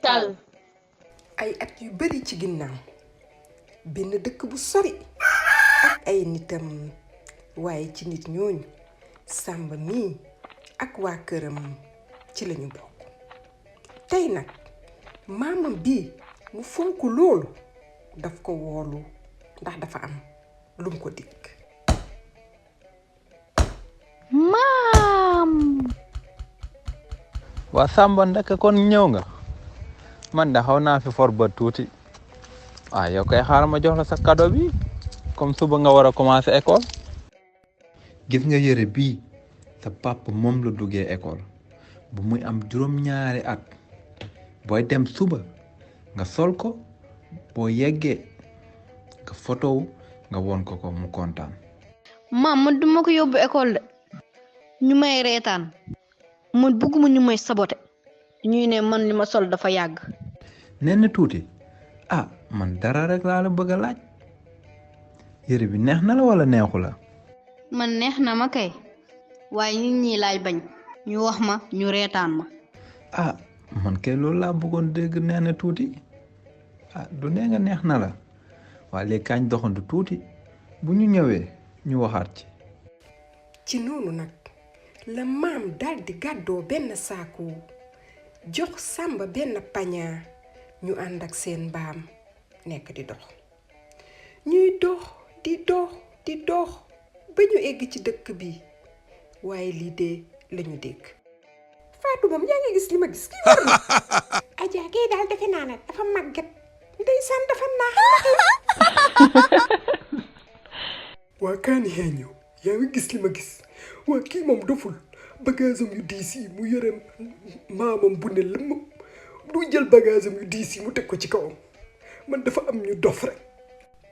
Tal. ay at yu bari ci ginnaaw benn dëkk bu sori ak ay nitam waaye ci nit ñooñu Samba mii ak waa këram ci lañu bokk tey nag maamam bii mu fonk loolu daf ko woolu ndax dafa am lum ko dikk. Maam. waa Samba ndaka kon ñëw nga man da xaw naa fi for ba tuuti yow kay xaaral ma jox la sa cadeau bi comme suba nga war a commencer école. gis nga yëre bii sa papa moom la duggee école bu muy am juróom-ñaari at booy dem suba nga sol ko boo yeggee nga photo nga won ko mu kontaan. maam man duma ko yóbbu école de ñu may reetaan man bëgguma ñu may saboté ñuy ne man li ma sol dafa yàgg. nee na tuuti man dara rek laa la bëgg a laaj yëre bi neex na la wala neexu la. man neex na ma kay waaye nit ñi laay bañ ñu wax ma ñu reetaan ma. man kay loolu laa bëggoon dégg nee na tuuti du nee nga neex na la waaye léegi kañ doxantu tuuti bu ñu ñëwee ñu waxaat ci noonu nag la maam daldi gàddoo benn saaku jox Samba benn paña ñu ànd ak seen mbaam nekk di dox ñuy dox di dox di dox ba ñu egg ci dëkk bi waaye lii de lañu dégg. Fatou moom yaa ngi gis li ma gis kii war na Adja kii daal defe naa ne dafa màgget ndeysaan dafa naax waa kaani xee ñëw yaa ngi gis li ma gis waa kii moom doful bagaasam yu diis yi mu yore maamam bu ne lëmm du jël bagaasam yu diis yi mu teg ko ci kawam man dafa am ñu dof rek.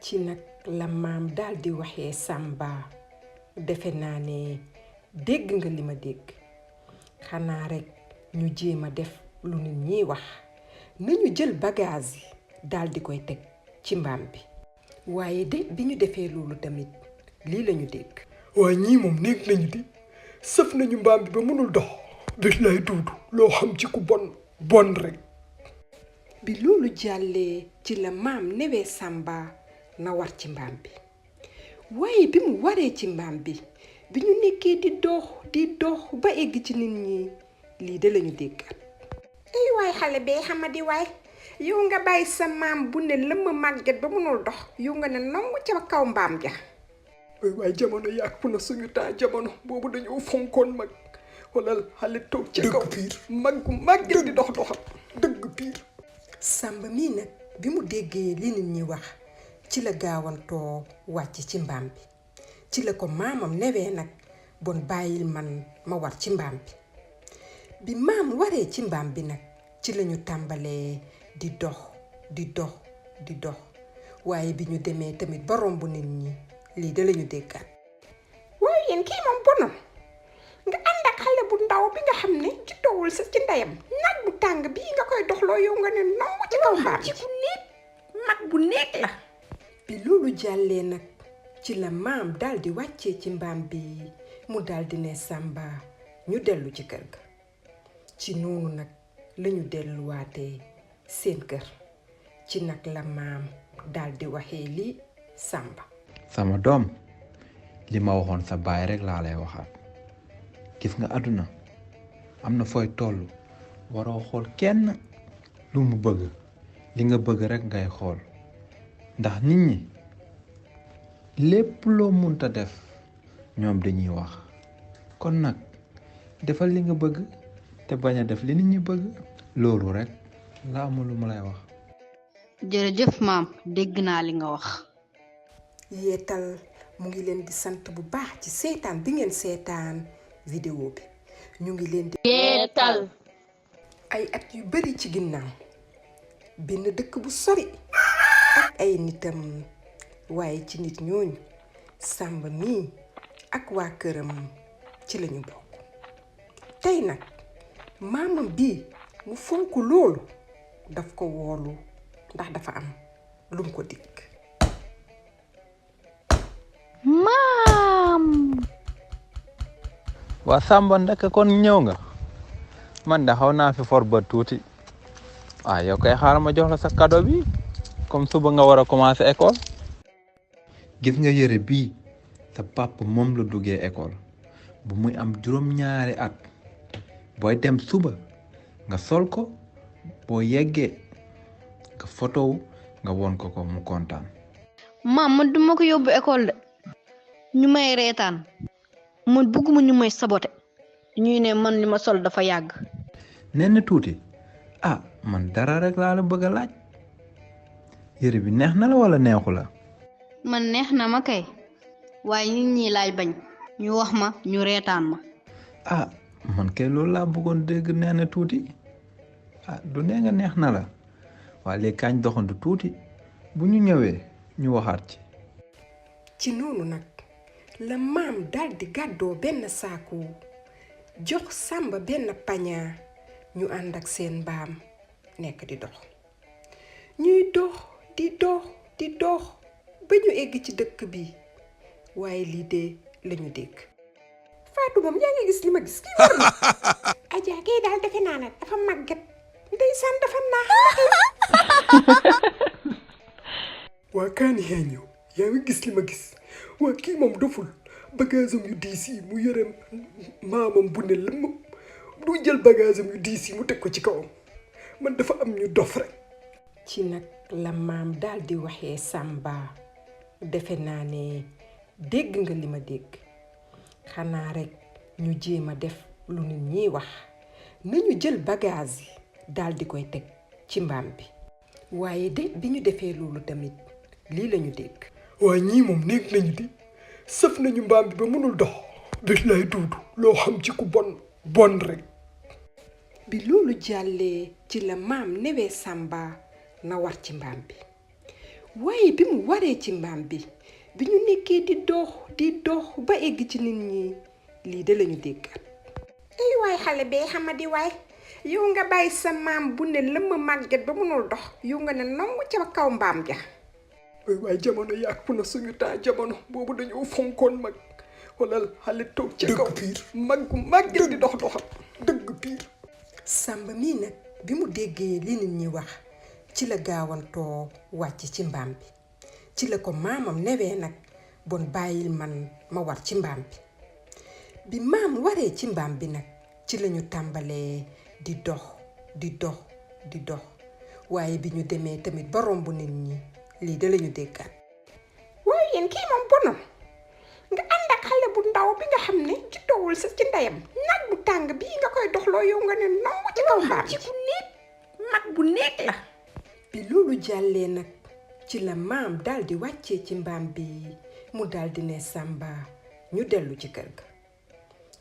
ci nag la maam daal di waxee Samba defe naa ne dégg nga li ma dégg xanaa rek ñu jéem a def lu nit ñiy wax nañu jël bagage yi daal di koy teg ci mbaam bi waaye de bi ñu defee loolu tamit lii lañu dégg. waaye ñii moom nekk nañu di sëf nañu mbaam bi ba mënul dox. billaay duudu loo xam ci ku bon rek. bi loolu jàllee ci la maam newee Samba na war ci mbaam bi waaye bi mu waree ci mbaam bi bi ñu nekkee di dox ba egg ci nit ñi lii de lañu déggaat. ay waay xale bee xamadi waay yow nga bàyyi sa maam bu ne lëmm màgget ba mënul dox yow nga ne nangu ca kaw mbaam ja. waaye jamono yàqu na suñu temps jamono boobu dañoo fonkoon mag wala xale toog ci kaw piir mag gu màgget di dox doxam dëgg piir. Samba mii nag bi mu déggee li nit ñi wax ci la gaawantoo wàcc ci mbaam bi ci la ko maamam newee nag bon bàyyil man ma war ci mbaam bi maam waree ci mbaam bi nag ci lañu tàmbalee di dox waaye bi ñu demee tamit ba romb nit ñi lii da lañu déggaat. waaye yéen kii moom bonam nga ànd ak xale bu ndaw bi nga xam ne juddoowul sa ci ndeyam naaj bu tàng bii nga koy doxloo yow nga ne nangu ci kaw mbaam ci ku nekk mag bu nekk la. bi loolu jàllee nag ci la maam daldi wàccee ci mbaam bi mu daldi ne Samba ñu dellu ci kër ga ci noonu nag lañu delluwaatee seen kër ci nag la maam daldi waxee lii Samba. sama doom li ma waxoon sa baay rek laa lay waxaat gis nga àdduna am na fooy toll waroo xool kenn lu mu bëgg li nga bëgg rek ngay xool ndax nit ñi lépp loo munta def ñoom dañuy wax kon nag defal li nga bëgg te bañ a def li nit ñi bëgg loolu rek la amul lu ma lay wax. jërëjëf maam dégg naa li nga wax. Yeetal mu ngi leen di sant bu baax ci seetaan bi ngeen seetaan vidéo bi ñu ngi leen di Yeetal. ay at yu bari ci ginnaaw benn dëkk bu sori ak ay nitam waaye ci nit ñooñu Samba mii ak waa këram ci lañu bokk tey nag maamam bii mu fonk loolu daf ko woolu ndax dafa am lum ko dikk. Maam. waa Samba ndaka kon ñëw nga man da xaw naa fi for ba tuuti yow kay xaaral ma jox la sa cadeau bi comme suba nga war a commencer école. gis nga yére bii sa papa moom la duggee école bu muy am juróom-ñaari at booy dem suba nga sol ko boo yeggee nga photo nga won ko mu kontaan. maam man duma ko yóbbu école de ñu may reetaan man bugguma ñu may sabote ñuy ne man li ma sol dafa yàgg. nenn tuuti man dara rek laa la bëgg a laaj yére bi neex na la wala neexu la. man neex na ma kay waaye nit ñi laay bañ ñu wax ma ñu reetaan ma. man kay loolu laa bëggoon dégg nenn tuuti du nee nga neex na la waaye léegi kañ doxantu tuuti bu ñu ñëwee ñu waxaat ci. ci noonu nag la maam daldi gàddoo benn saaku jox Samba benn pañaa ñu ànd ak seen mbaam nekk di dox ñuy dox di dox di dox ba ñu egg ci dëkk bi waaye lii de lañu dégg. Fatou moom yaa ngi gis li ma gis kii war na Adja kii daal defe naa ne dafa màgget ndeysaan dafa naax waa kaani yaa ñëw yaa ngi gis li ma gis waa kii moom doful bagage am yu diis yi mu yore maamam bu ne lëmm du jël bagage am yu diis yi mu teg ko ci kawam man dafa am ñu dof rek. ci nag la maam daal di waxee Samba defe naa ne dégg nga li ma dégg xanaa rek ñu jéem a def lu nit ñiy wax nañu jël bagage yi daal di koy teg ci mbaam bi waaye de bi ñu defee loolu tamit lii lañu dégg. waaye ñii moom néeg nañu di sëf nañu mbaam bi ba mënul dox billaay duudu loo xam ci ku bon rek. bi loolu jàllee ci la maam newee Samba na war ci mbaam bi waaye bi mu waree ci mbaam bi bi ñu nekkee di dox ba egg ci nit ñi lii de lañu déggaat. ay waay xale bee xamadi waay yow nga bàyyi sa maam bu ne lëmm màgget ba mënul dox yow nga ne nongu ca kaw mbaam ja. waaye jamono yàqu na suñu taa jamono boobu dañoo fonkoon mag wala xale toog ca kaw màgget di dox doxam dëgg piir. Samba mii nag bi mu déggee li nit ñi wax ci la gaawantoo wàcc ci mbaam bi ci la ko maamam newee nag bon bàyyil man ma war ci mbaam bi maam waree ci mbaam bi nag ci lañu tàmbalee di dox waaye bi ñu demee tamit ba romb nit ñi lii da lañu déggaat. waaye yéen kii moom bonam nga ànd ak xale bu ndaw bi nga xam ne ci toowul sa ci ndeyam naaj bu tàng bii nga koy doxloo yow nga ne nongu ci kaw mbaam ci ku néeg mag bu néeg la. bi loolu jàllee nag ci la maam daldi wàccee ci mbaam bi mu daldi ne Samba ñu dellu ci kër ga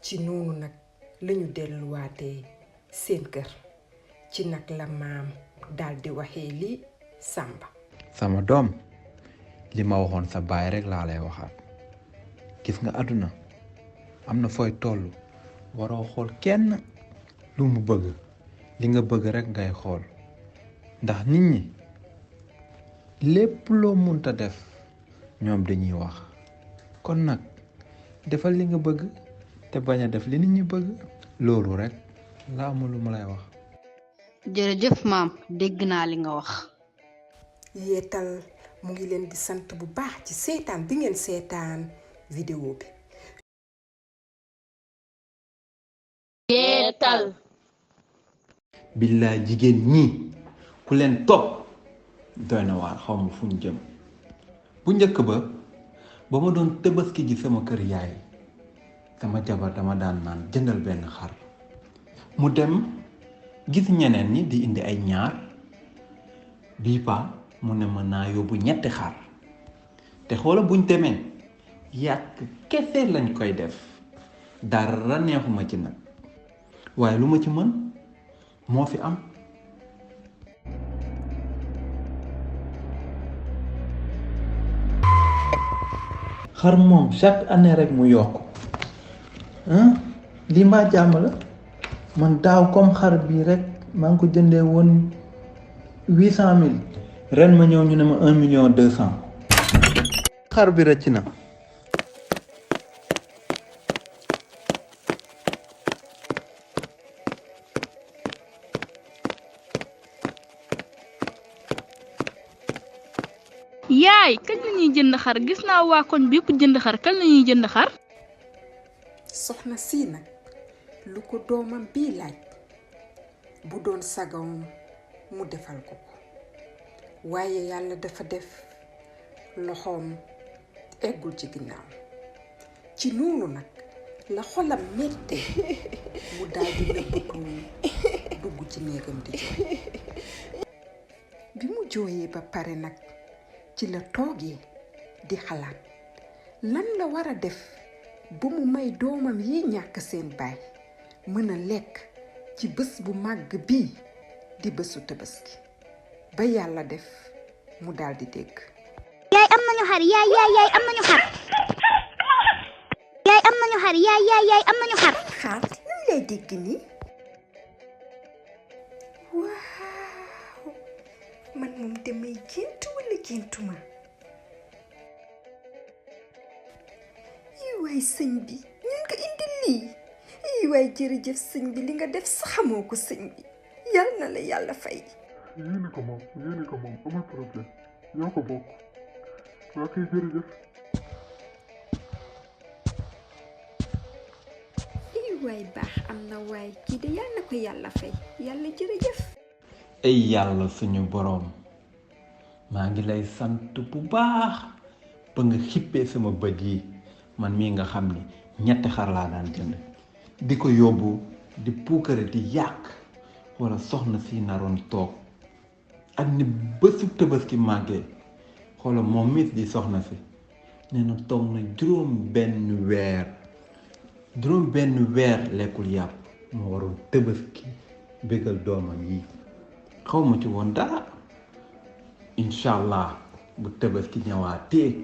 ci noonu nag lañu delluwaatee seen kër ci nag la maam daldi waxee lii Samba. sama doom li ma waxoon sa baay rek laa lay waxaat gis nga àdduna am na fooy toll waroo xool kenn lu mu bëgg li nga bëgg rek ngay xool ndax nit ñi lépp loo munta def ñoom dañuy wax kon nag defal li nga bëgg te bañ a def li nit ñi bëgg loolu rek la amul lu ma lay wax. jërëjëf maam dégg naa li nga wax. Yeetal mu ngi leen di sant bu baax ci seetaan bi ngeen seetaan vidéo bi. Yeetal. billaay jigéen ñi ku leen topp doy na waar xaw ma fu ñu jëm bu njëkk ba ma doon tëbaski ji sama kër yaay sama jabar dama daan naan jëndal benn xar mu dem gis ñeneen ñi di indi ay ñaar bii pa mu ne mën naa yóbbu ñetti xar te xoola buñ demee yàq kese lañ koy def dara neexuma ci nag waaye lu ma ci mën moo fi am. xar moom chaque année rek mu yokk lii mbaa jàmm la man daaw comme xar bii rek maa ngi ko jëndee woon 800 000 ren ma ñëw ñu ne ma 1 200 000 xar bi rëcc na. yaay kañ la ñuy jënd xar gis naa waa koñ bi yëpp jënd xar kañ la ñuy jënd xar. soxna si nag lu ko doomam bii laaj bu doon sagawam mu defal ko ko waaye yàlla dafa def loxoom eggul ci ginnaaw ci noonu nag la xolam mette mu daldi nëbbatu dugg ci néegam di jooy bi mu jooyee ba pare nag ci la toogee di xalaat lan la war a def ba mu may doomam yi ñàkk seen baay mën a lekk ci bés bu màgg bii di bésu Tabaski ba yàlla def mu daldi dégg. yaay am nañu xar yaay am nañu xar yaay am nañu xar yaay am nañu xar. xaar lan lay dégg nii waaw man moom damay gént walla géntuma waay sëñ bi ñun ko indi lii waay jërëjëf sëñ bi li nga def saxamoo ko sëñ bi yal na la yàlla fay. yéene ko moom amul problème ñoo ko bokk waa kay jërëjëf. waay baax am na waay kii de yal na ko yàlla fay yàlla jërëjëf. ay yàlla suñu boroom maa ngi lay sant bu baax ba nga xippee sama bët yi man mii nga xam ni ñetti xar laa daan jënd di ko yóbbu di puukare di yàq wala soxna si naroon toog ak ni bésu Tabaski màggee xoola moom mis di soxna si nee na toog na juróom benn weer lekkul yàpp moo waroon Tabaski bégal doomam yi xaw ma ci woon dara incha allah bu Tabaski ñëwaatee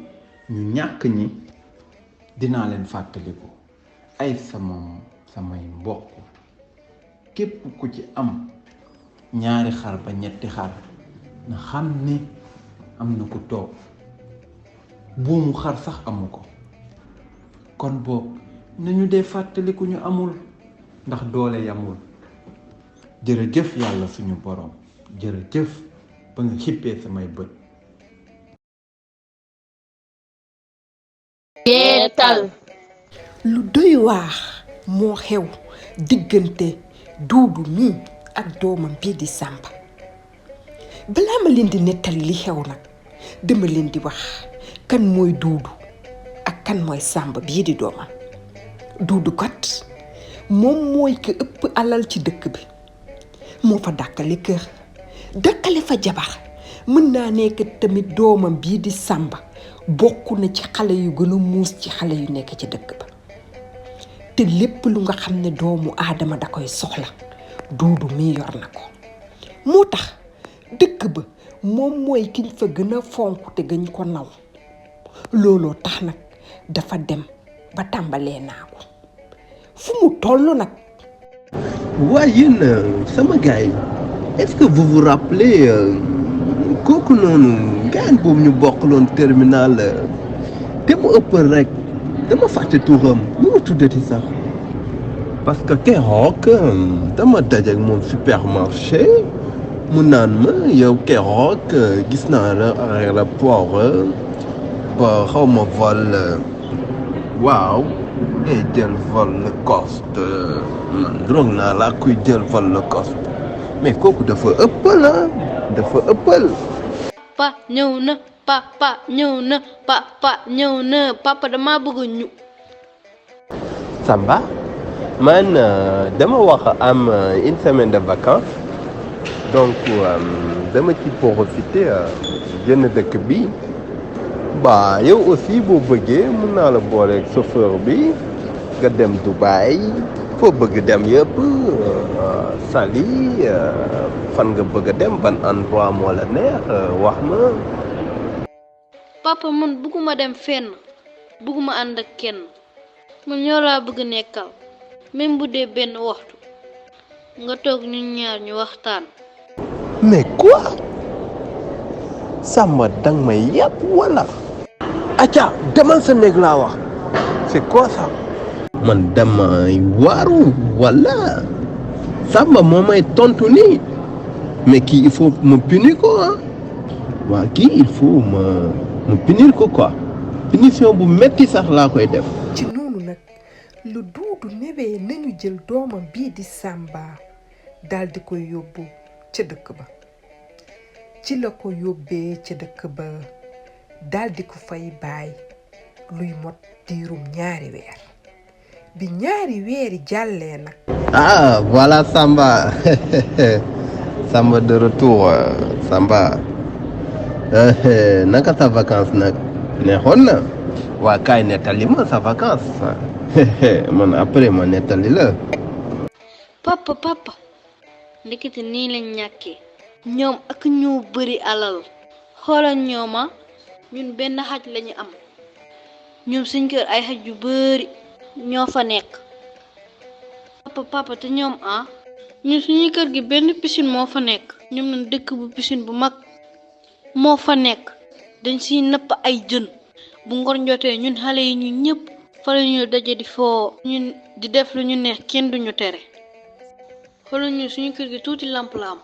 ñu ñàkk ñi dinaa leen fàttaliku ay samay mbokk képp ku ci am ñaari xar ba ñetti xar na xam ni am na ku toog buumu xar sax amu ko kon boog nañu dee fàttaliku ñu amul ndax doole yamul jërëjëf yàlla suñu borom jërëjëf ba nga xippee samay bët. yeetal lu doy waax moo xew diggante duudu mi ak doomam bii di Sàmba balaa ma leen di nettali li xew nag dama leen di wax kan mooy duudu ak kan mooy Sàmba bii di doomam. duudu kat moom mooy ki ëpp alal ci dëkk bi moo fa dàkkale kër dàkkale fa jabar mën naa nekk tamit doomam bii di Sàmba bokk na ci xale yu gën a muus ci xale yu nekk ci dëkk ba te lépp lu nga xam ne doomu aadama da koy soxla duudu mi yor na ko moo tax dëkk ba moom mooy kiñ fa gën a fonk te gën ko naw looloo tax nag dafa dem ba tàmbalee naa ko fu mu toll nag. waaye yéen sama gars yi est-ce que vous vous rappelez kooku noonu gaan boobu ñu bokkaloon terminal te mu ëppal rek dama fàtte turam nu mu tuddati sax parce que keroog dama daje ak moom supermarché mu naan ma yow keroog gis naa la aéroport ba xaw ma vol waaw ngay jël vol le coste man droog naa laa kuy jël vol le coste mais kooku dafa ëppal dafa ëppal. papa ñëw na papa ñëw na papa dama bëgg ñu. Samba man dama wax am une semaine de vacances donc dama ci profiter jënd dëkk bi ba yow aussi boo bëggee mën naa la booleeg chauffeur bi nga dem Dubaï foo bëgg dem yëpp Saly fan nga bëgg a dem ban endroit moo la neex wax ma. papa man bëgguma dem fenn bëgguma ànd ak kenn man ñoo laa bëgg nekkal même bu dee benn waxtu nga toog ñun ñaar ñu waxtaan. mais quoi Samba dang may yàpp wala. acca demal sa néeg laa wax c'est quoi ça. man damay waaru wala Samba moo may tontu nii mais kii il faut me punir ko waa kii il faut ma punir ko quoi punition bu metti sax laa koy def. ci noonu nag lu duudu newee nañu jël doomam bii di Samba daldi koy yóbbu ca dëkk ba. ci la ko yóbbee ca dëkk ba daldi ko fay baay luy mot diirum 2 weer. bi 2 weeri jàllee nag. ah voilà Samba Samba de retour Samba naka sa vacance nag neexoon na waa kaay nettali ma sa vacance man après ma nettali la. papa ndekete nii lañ ñàkkee ñoom ak ñoo bari alal xoolal ñooma ñun benn xaj lañu am ñoom suñ kër ay xaj yu bari ñoo fa nekk papa te ñoom ñun suñu kër gi benn piscine moo fa nekk ñoom nañ dëkk bu piscine bu mag moo fa nekk dañ siy napp ay jën bu ngor jotee ñun xale yi ñu ñëpp fa la ñu daje di foo ñun di def lu ñu neex kenn duñu tere xoolal ñun suñu kër gi tuuti lamp la am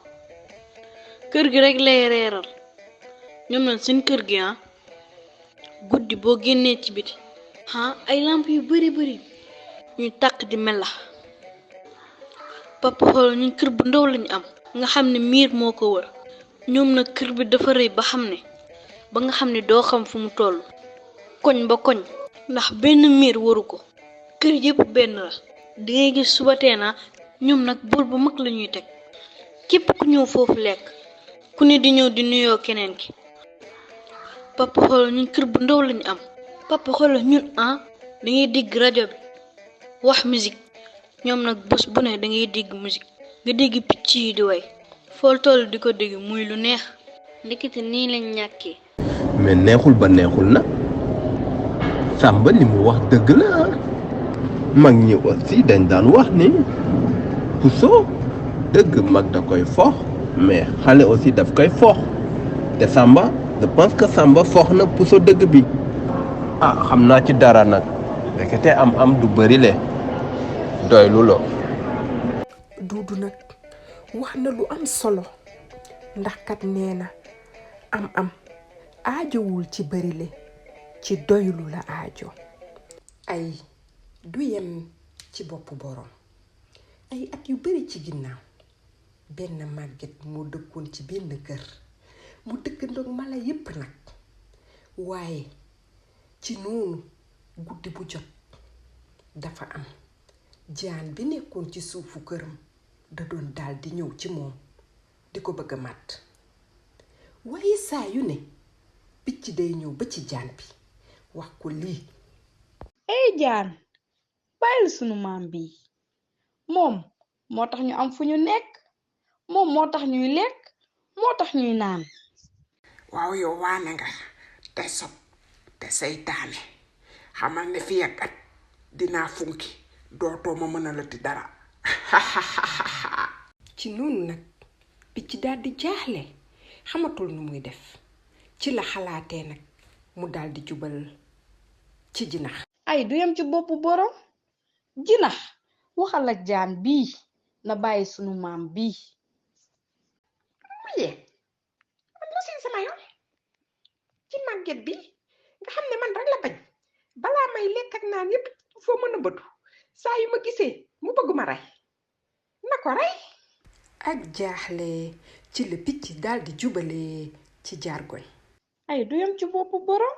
kër gi rek lay reeral ñoom nañ seen kër gi guddi boo génnee ci biti ay lamp yu bari ñu tàkk di melax papa xoolal ñun kër bu ndaw lañu am nga xam ne miir moo ko wër ñoom nag kër bi dafa rëy ba nga xam ne doo xam fu mu toll koñ ba koñ ndax benn miir waru ko kër yëpp benn la dangay gis suba teena ñoom nag bool bu mag lañuy teg képp ku ñëw foofu lekk ku ne di ñëw di nuyoo keneen ki papa xoolal ñun kër bu ndaw lañu am papa xoolal ñun dangay dégg rajo bi wax musique ñoom nag bés bu ne dangay dégg musique nga dégg picc yi di way fool toll di ko dégg muy lu neex ndekete nii lañ ñàkkee. mais neexul ba neexul na Samba li mu wax dëgg la mag ñi aussi dañ daan wax ni puso dëgg mag da koy fox mais xale aussi daf koy fox te Samba je pense que Samba fox na puso dëgg bi xam naa ci dara nag fekkete am du bëri le doy lu lo duudu nag wax na lu am solo ndax kat nee na am aajowul ci bërile ci doylu la aajo. ay du yem ci boppu borom. ay at yu bari ci ginnaaw benn màgget moo dëkkoon ci benn kër mu dëkkandoog mala yépp nag waaye ci noonu guddi bu jot dafa am jaan bi nekkoon ci suufu këram da doon daal di ñëw ci moom di ko bëgg a màtt waaye saa yu ne picc day ñëw ba ci jaan bi wax ko lii. jaan bàyyil sunu maam bi moom moo tax ñu am fu ñu nekk moom moo tax ñuy lekk moo tax ñuy naan. waaw yow waane nga te sob te seytaane xamal ne fi ak at dinaa funki dootoo ma mën a lati dara. ci noonu nag picc daal di jaaxle xamatul nu muy def ci la xalaatee nag mu daal di jubal ci jinax. ay du yem ci boppu borom jinax waxal ak jaan bii na bàyyi sunu maam bii. lu si sama yoon ci màgget bi nga xam ne man rek la bañ balaa may lekk ak naan yépp foo mën a bëtu saa yu ma gisee mu bëgg ma rey na ko rey. ak jaaxle ci la picc daal di jubale ci jargoñ. ay du yem ci boppu borom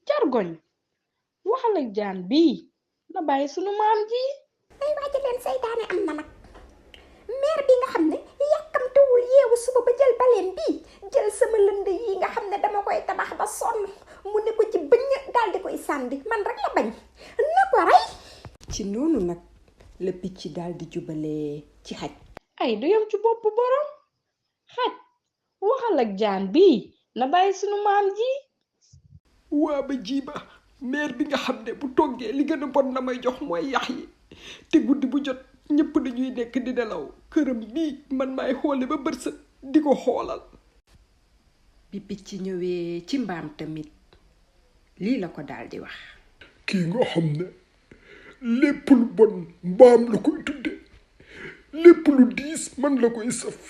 jargoñ waxal ak jaan bii na bàyyi sunu maam ji. ay waaja leen seytaane am na nag meer bi nga xam ne yàkkamtewul yeewu suba ba jël baleem bii jël sama lënd yi nga xam ne dama koy tabax ba sonn mu ne ko ci bëñ daal di koy sànni man rek la bañ na ko rey. ci noonu nag la picc daal di jubale ci xaj. ay du yem ci boppu borom xaj waxal ak jaan bii na bàyyi sunu maam ji. waa ba jiiba meer bi nga xam ne bu toggee li gën a bon na may jox mooy yax yi te guddi bu jot ñëpp dañuy nekk di nelaw këram bii man maay xoole ba bërsët di ko xoolal. bi picc ñëwee ci mbaam tamit lii la ko daal di wax. kii nga xam ne lépp lu bon mbaam la koy tudde lépp lu diis man la koy saf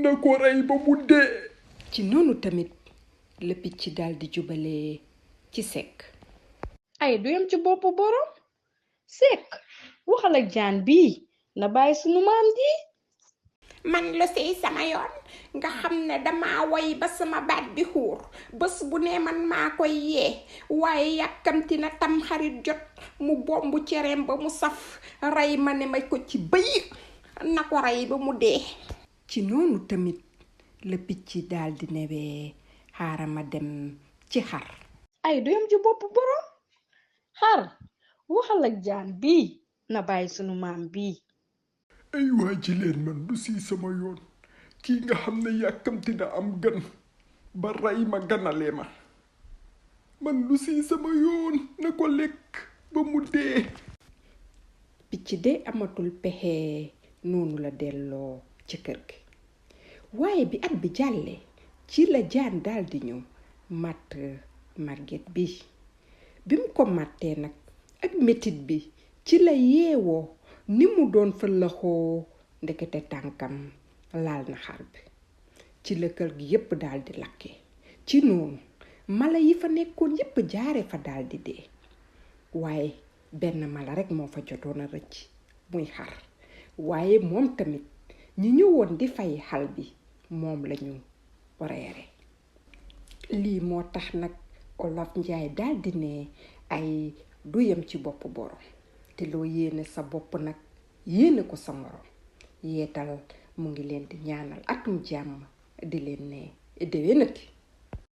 na ko rey ba mu dee. ci noonu tamit la picc daldi jubalee ci sekk. ay du yam ci boppu borom sekk waxal ak jaan bii na bàyyi sunu maam ji. man lu siy sama yoon nga xam ne dama woy ba sama baat bi xuur bés bu ne man maa koy yee waaye yàkkamti na tam xarit jot mu bomb cereem ba mu saf rey ma ne ma ko ci bëy na ko rey ba mu dee. ci noonu tamit la picc daldi newee xaaral ma dem ci xar. ay du yam ci boppu borom xar waxal ak jaan bii na bàyyi sunu maam bii. ay waa ji leen man lu si sama yoon kii nga xam ne yàkkamti na am gan ba rey ma ganale ma man lu si sama yoon na ko lekk ba mu dee. picc de amatul pexe noonu la delloo ci kër gi waaye bi at bi jàllee ci la jaan daldi ñëw màtt màgget bi mu ko màttee nag ak metit bi ci la yeewoo ni mu doon fëllaxoo ndekete tànkam laal na xar bi ci la kër gi yépp daldi lakke ci noonu mala yi fa nekkoon yépp jaare fa daldi dee waaye benn mala rekk moo fa jotoon a rëcc muy xar waaye moom tamit ñi ñëwoon di fay xal bi moom lañu reere. lii moo tax nag Olof Njaay daldi ne ay du yem ci bopp borom te loo yéene sa bopp nag yéene ko sa morom yeetal mu ngi leen di ñaanal atum jàmm di leen ne déwénati.